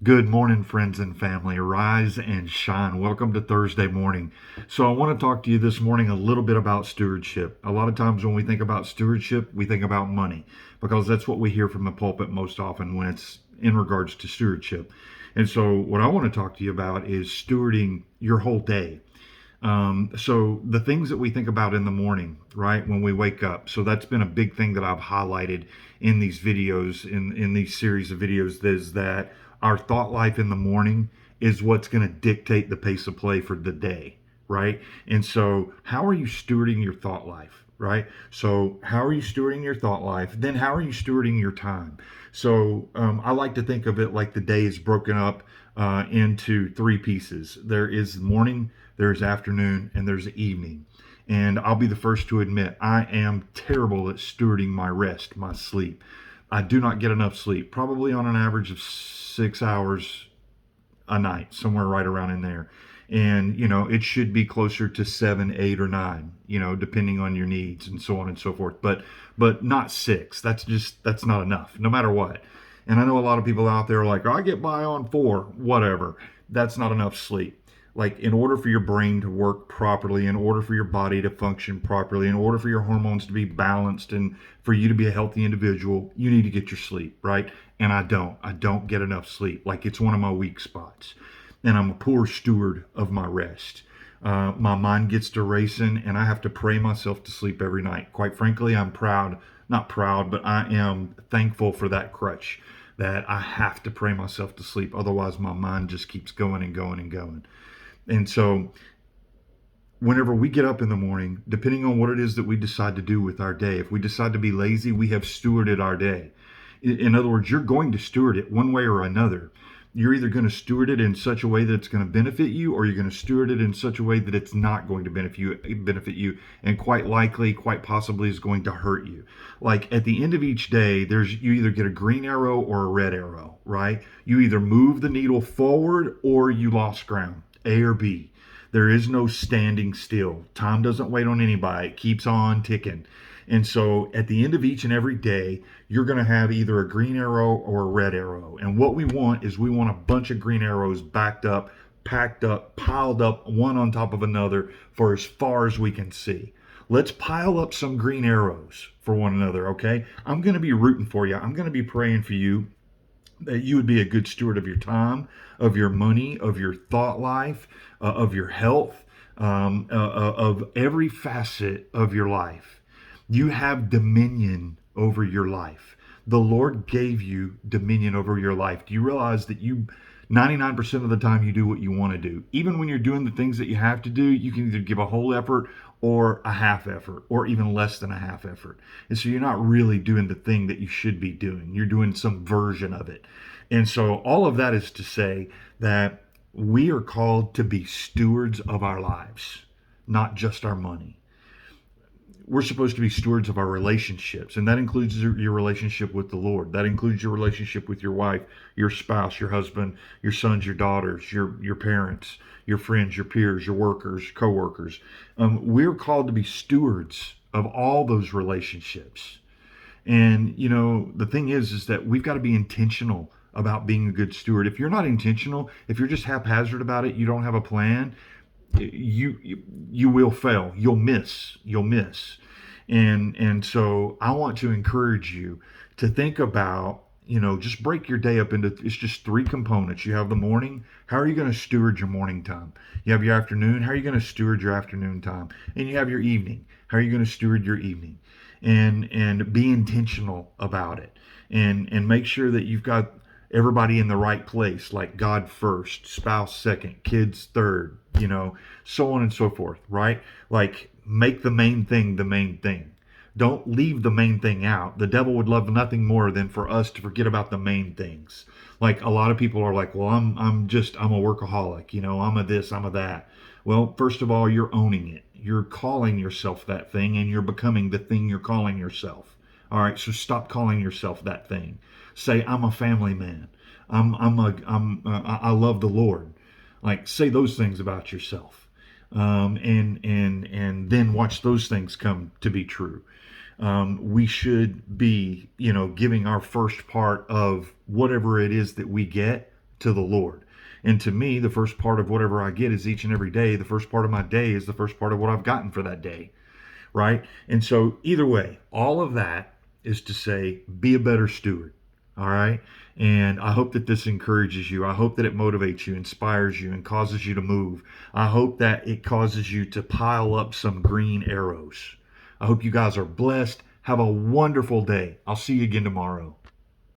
Good morning, friends and family. Rise and shine. Welcome to Thursday morning. So, I want to talk to you this morning a little bit about stewardship. A lot of times when we think about stewardship, we think about money because that's what we hear from the pulpit most often when it's in regards to stewardship. And so, what I want to talk to you about is stewarding your whole day. So the things that we think about in the morning, right, when we wake up. So that's been a big thing that I've highlighted in these videos, in these series of videos, is that our thought life in the morning is what's going to dictate the pace of play for the day, right? And so how are you stewarding your thought life? Right? So, how are you stewarding your thought life? Then, how are you stewarding your time? So, I like to think of it like the day is broken up into three pieces. There is morning, there's afternoon, and there's evening. And I'll be the first to admit I am terrible at stewarding my rest, my sleep. I do not get enough sleep, probably on an average of 6 hours a night, somewhere right around in there. And, it should be closer to 7, 8, or 9, depending on your needs and so on and so forth. But not 6. That's not enough, no matter what. And I know a lot of people out there are like, oh, I get by on 4, whatever. That's not enough sleep. Like, in order for your brain to work properly, in order for your body to function properly, in order for your hormones to be balanced and for you to be a healthy individual, you need to get your sleep, right? And I don't get enough sleep. Like, it's one of my weak spots. And I'm a poor steward of my rest. My mind gets to racing, and I have to pray myself to sleep every night. Quite frankly, I'm proud, not proud, but I am thankful for that crutch, that I have to pray myself to sleep. Otherwise, my mind just keeps going and going and going. And so, whenever we get up in the morning, depending on what it is that we decide to do with our day, if we decide to be lazy, we have stewarded our day. In other words, you're going to steward it one way or another. You're either going to steward it in such a way that it's going to benefit you, or you're going to steward it in such a way that it's not going to benefit you, and quite likely, quite possibly, is going to hurt you. Like, at the end of each day, you either get a green arrow or a red arrow, right? You either move the needle forward or you lost ground, A or B. There is no standing still. Time doesn't wait on anybody. It keeps on ticking. And so at the end of each and every day, you're going to have either a green arrow or a red arrow. And what we want a bunch of green arrows backed up, packed up, piled up, one on top of another for as far as we can see. Let's pile up some green arrows for one another, okay? I'm going to be rooting for you. I'm going to be praying for you that you would be a good steward of your time, of your money, of your thought life, of your health, of every facet of your life. You have dominion over your life. The Lord gave you dominion over your life. Do you realize that 99% of the time you do what you want to do? Even when you're doing the things that you have to do, you can either give a whole effort or a half effort or even less than a half effort. And so you're not really doing the thing that you should be doing. You're doing some version of it. And so all of that is to say that we are called to be stewards of our lives, not just our money. We're supposed to be stewards of our relationships, and that includes your relationship with the Lord. That includes your relationship with your wife, your spouse, your husband, your sons, your daughters, your parents, your friends, your peers, your workers, co-workers. We're called to be stewards of all those relationships. And the thing is that we've got to be intentional about being a good steward. If you're not intentional, if you're just haphazard about it, you don't have a plan, you will fail. You'll miss. And so I want to encourage you to think about, just break your day up into, it's just three components. You have the morning. How are you going to steward your morning time? You have your afternoon. How are you going to steward your afternoon time? And you have your evening. How are you going to steward your evening? And be intentional about it. And make sure that you've got everybody in the right place, like God first, spouse second, kids third, so on and so forth, right? Like, make the main thing the main thing. Don't leave the main thing out. The devil would love nothing more than for us to forget about the main things. Like, a lot of people are like, well, I'm a workaholic, I'm a this, I'm a that. Well, first of all, you're owning it. You're calling yourself that thing, and you're becoming the thing you're calling yourself. All right, so stop calling yourself that thing. Say, I'm a family man. I love the Lord. Like, say those things about yourself, and then watch those things come to be true. We should be, giving our first part of whatever it is that we get to the Lord. And to me, the first part of whatever I get is each and every day. The first part of my day is the first part of what I've gotten for that day, right? And so either way, all of that is to say, be a better steward. All right. And I hope that this encourages you. I hope that it motivates you, inspires you, and causes you to move. I hope that it causes you to pile up some green arrows. I hope you guys are blessed. Have a wonderful day. I'll see you again tomorrow.